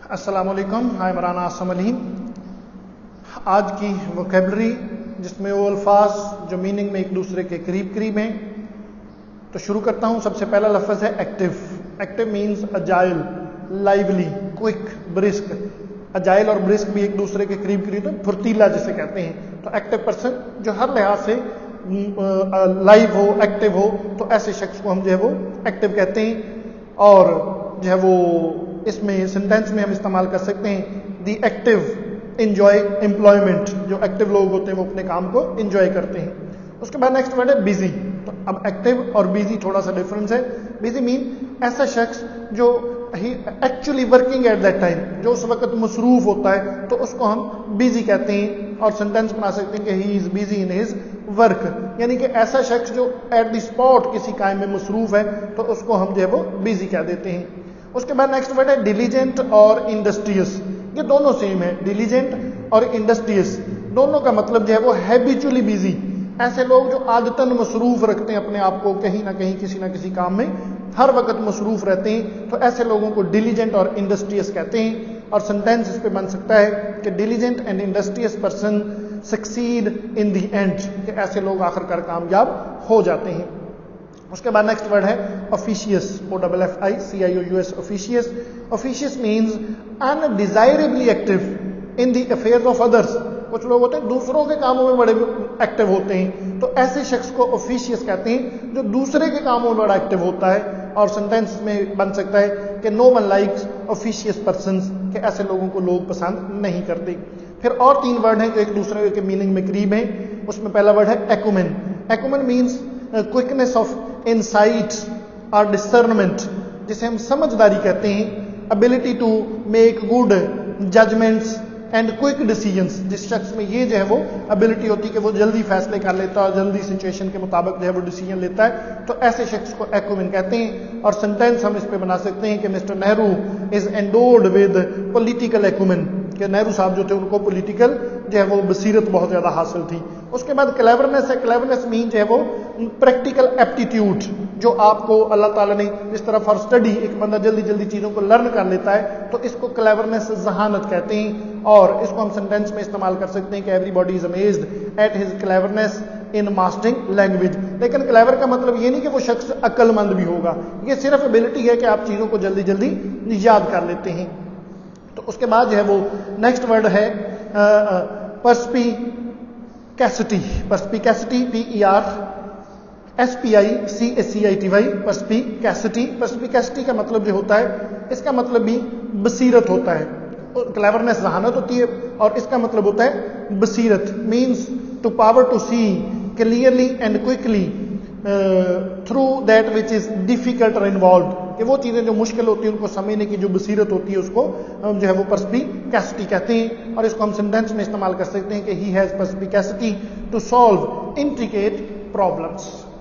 السلام علیکم، میں عمران عاصم علی۔ آج کی ووکیبلری جس میں وہ الفاظ جو میننگ میں ایک دوسرے کے قریب ہیں، تو شروع کرتا ہوں۔ سب سے پہلا لفظ ہے active. Active means agile, lively, quick, brisk. Agile اور برسک بھی ایک دوسرے کے قریب تو پھرتیلا جسے کہتے ہیں۔ تو ایکٹیو پرسن جو ہر لحاظ سے لائیو ہو، ایکٹیو ہو، تو ایسے شخص کو ہم جو ہے وہ ایکٹیو کہتے ہیں۔ اور جو ہے وہ اس میں سینٹینس میں ہم استعمال کر سکتے ہیں دی ایکٹیو انجوائے امپلائمنٹ۔ جو ایکٹیو لوگ ہوتے ہیں وہ اپنے کام کو انجوائے کرتے ہیں۔ اس کے بعد نیکسٹ ورڈ ہے بیزی۔ تو اب ایکٹیو اور بیزی تھوڑا سا ڈفرنس ہے۔ بیزی مین ایسا شخص جو actually working at that time, جو اس وقت مصروف ہوتا ہے، تو اس کو ہم بیزی کہتے ہیں۔ اور سینٹینس بنا سکتے ہیں کہ ہی از بیزی ان ہز ورک، یعنی کہ ایسا شخص جو ایٹ دی اسپاٹ کسی کام میں مصروف ہے، تو اس کو ہم جو ہے وہ بیزی کہہ دیتے ہیں۔ اس کے بعد نیکسٹ ورڈ ہے ڈیلیجنٹ اور انڈسٹریس۔ یہ دونوں سیم ہے، ڈیلیجنٹ اور انڈسٹریس دونوں کا مطلب جو ہے وہ ہیبیچولی بیزی۔ ایسے لوگ جو عادتاً مصروف رکھتے ہیں اپنے آپ کو کہیں نہ کہیں کسی نہ کسی کام میں، ہر وقت مصروف رہتے ہیں، تو ایسے لوگوں کو ڈیلیجنٹ اور انڈسٹریس کہتے ہیں۔ اور سینٹینس اس پہ بن سکتا ہے کہ diligent and industries person succeed in the end, کہ ایسے لوگ آخر کار کامیاب ہو جاتے ہیں۔ اس کے بعد نیکسٹ ورڈ ہے officious، OFFICIOUS، officious۔ officious means undesirably active in the affairs of others۔ کچھ لوگ ہوتے ہیں دوسروں کے کاموں میں بڑے ایکٹیو ہوتے ہیں، تو ایسے شخص کو officious کہتے ہیں جو دوسرے کے کاموں میں بڑا ایکٹیو ہوتا ہے۔ اور سینٹینس میں بن سکتا ہے کہ no one likes officious persons، کہ ایسے لوگوں کو لوگ پسند نہیں کرتے۔ پھر اور تین ورڈ ہیں جو ایک دوسرے کے میننگ میں قریب ہیں۔ اس میں پہلا ورڈ ہے acumen. Acumen means quickness of insight اور ڈسرنمنٹ، جسے ہم سمجھداری کہتے ہیں۔ Ability to make good judgments and quick decisions, جس شخص میں یہ جو ہے وہ ابیلٹی ہوتی ہے کہ وہ جلدی فیصلے کر لیتا ہے اور جلدی سچویشن کے مطابق جو ہے وہ ڈیسیجن لیتا ہے، تو ایسے شخص کو ایکومن کہتے ہیں۔ اور سینٹینس ہم اس پہ بنا سکتے ہیں کہ mister Nehru is endowed with political acumen, کہ نہرو صاحب جو تھے ان کو پولیٹیکل جو ہے وہ بصیرت بہت زیادہ حاصل تھی۔ اس کے بعد کلیورنس ہے۔ کلیورنس مین جو ہے وہ پریکٹیکل ایپٹیٹیوڈ، جو آپ کو اللہ تعالیٰ نے جس طرح فار اسٹڈی ایک بندہ جلدی جلدی چیزوں کو لرن کر لیتا ہے، تو اس کو کلیورنس ذہانت کہتے ہیں۔ اور اس کو ہم سینٹینس میں استعمال کر سکتے ہیں کہ everybody is amazed at his cleverness in mastering language. لیکن کلیور کا مطلب یہ نہیں کہ وہ شخص عقل مند بھی ہوگا، یہ صرف ابیلٹی ہے کہ آپ چیزوں کو جلدی جلدی یاد کر لیتے ہیں۔ تو اس کے بعد جو ہے وہ نیکسٹ ورڈ ہے پرسپیکیسٹی۔ پرسپیکیسٹی PERSPICACITY، پرسپیکیسٹی۔ پرسپیکیسٹی کا مطلب جو ہوتا ہے، اس کا مطلب بھی بصیرت ہوتا ہے۔ کلیورنس ذہانت ہوتی ہے اور اس کا مطلب ہوتا ہے بصیرت۔ Means to power to see clearly and quickly through that which is difficult اور انوالوڈ، کہ وہ چیزیں جو مشکل ہوتی ہیں ان کو سمجھنے کی جو بصیرت ہوتی ہے، اس کو ہم جو ہے وہ پرسپیکیسٹی کہتے ہیں۔ اور اس کو ہم سینٹینس میں استعمال کر سکتے ہیں کہ he has perspicacity to solve intricate problems.